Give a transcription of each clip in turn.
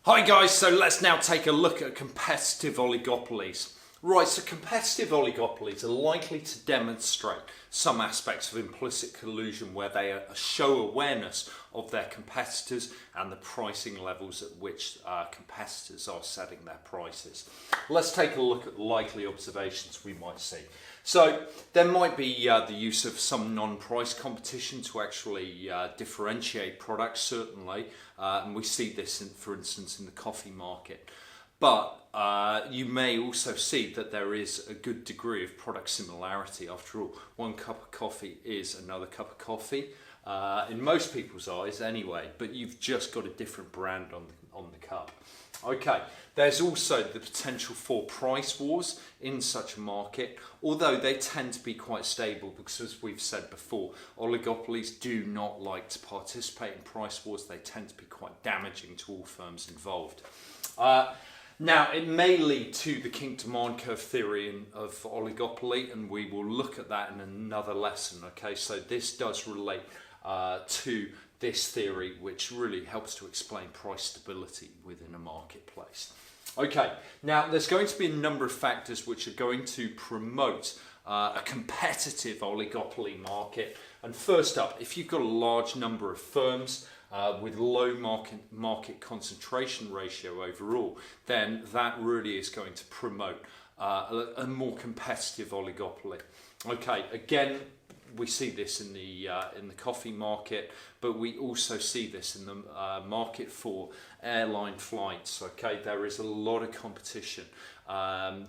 Hi guys, so let's now take a look at competitive oligopolies. Right, so competitive oligopolies are likely to demonstrate some aspects of implicit collusion where they show awareness of their competitors and the pricing levels at which competitors are setting their prices. Let's take a look at the likely observations we might see. So there might be the use of some non-price competition to actually differentiate products, certainly, and we see this, for instance, in the coffee market. But you may also see that there is a good degree of product similarity. After all, one cup of coffee is another cup of coffee, in most people's eyes anyway, but you've just got a different brand on the cup. Okay, there's also the potential for price wars in such a market, although they tend to be quite stable because, as we've said before, oligopolies do not like to participate in price wars. They tend to be quite damaging to all firms involved. Now, it may lead to the kink demand curve theory of oligopoly, and we will look at that in another lesson. Okay, so this does relate to this theory, which really helps to explain price stability within a marketplace. Okay, now there's going to be a number of factors which are going to promote a competitive oligopoly market. And first up, if you've got a large number of firms with low market concentration ratio overall, then that really is going to promote a more competitive oligopoly. Okay, again, we see this in the coffee market, but we also see this in the market for airline flights. Okay, there is a lot of competition,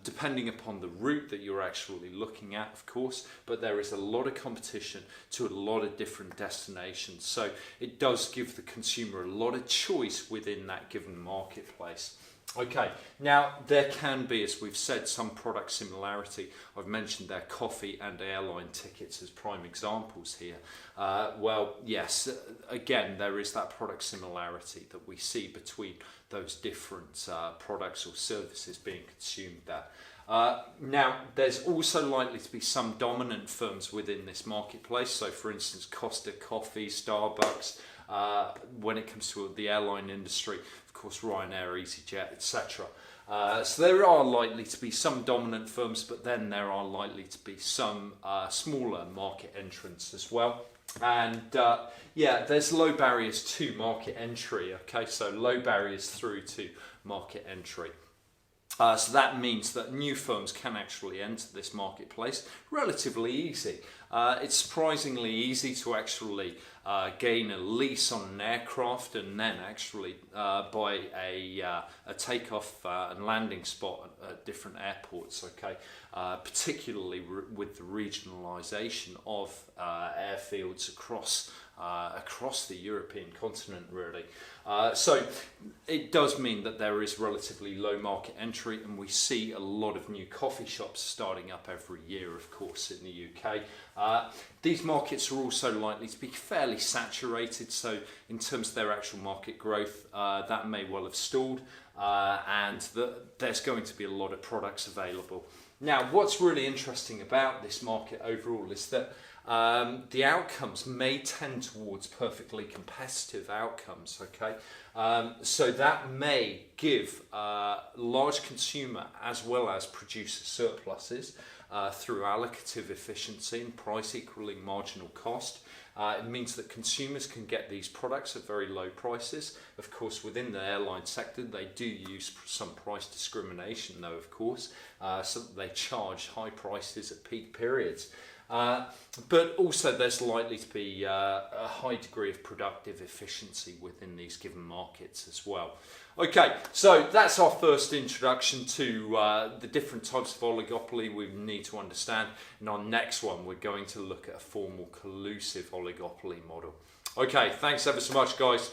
depending upon the route that you're actually looking at, of course, but there is a lot of competition to a lot of different destinations. So it does give the consumer a lot of choice within that given marketplace. Okay, now there can be, as we've said, some product similarity. I've mentioned their coffee and airline tickets as prime examples here. Well, yes, again, there is that product similarity that we see between those different products or services being consumed there. Now, there's also likely to be some dominant firms within this marketplace. So, for instance, Costa Coffee, Starbucks, when it comes to the airline industry, of course, Ryanair, EasyJet, etc. So there are likely to be some dominant firms, but then there are likely to be some smaller market entrants as well. And yeah, there's low barriers to market entry. Okay, so low barriers through to market entry. So that means that new firms can actually enter this marketplace relatively easy. It's surprisingly easy to actually gain a lease on an aircraft and then actually buy a takeoff and landing spot at different airports. Okay, particularly with the regionalisation of airfields across the European continent, really. So it does mean that there is relatively low market entry, and we see a lot of new coffee shops starting up every year, of course, in the UK. These markets are also likely to be fairly saturated, so in terms of their actual market growth, that may well have stalled, and there's going to be a lot of products available. Now, what's really interesting about this market overall is that the outcomes may tend towards perfectly competitive outcomes. Okay, so that may give large consumer as well as producer surpluses through allocative efficiency and price equaling marginal cost. It means that consumers can get these products at very low prices. Of course, within the airline sector, they do use some price discrimination, though, of course, so that they charge high prices at peak periods. But also there's likely to be a high degree of productive efficiency within these given markets as well. Okay, so that's our first introduction to the different types of oligopoly we need to understand. In our next one, we're going to look at a formal collusive oligopoly model. Okay, thanks ever so much, guys.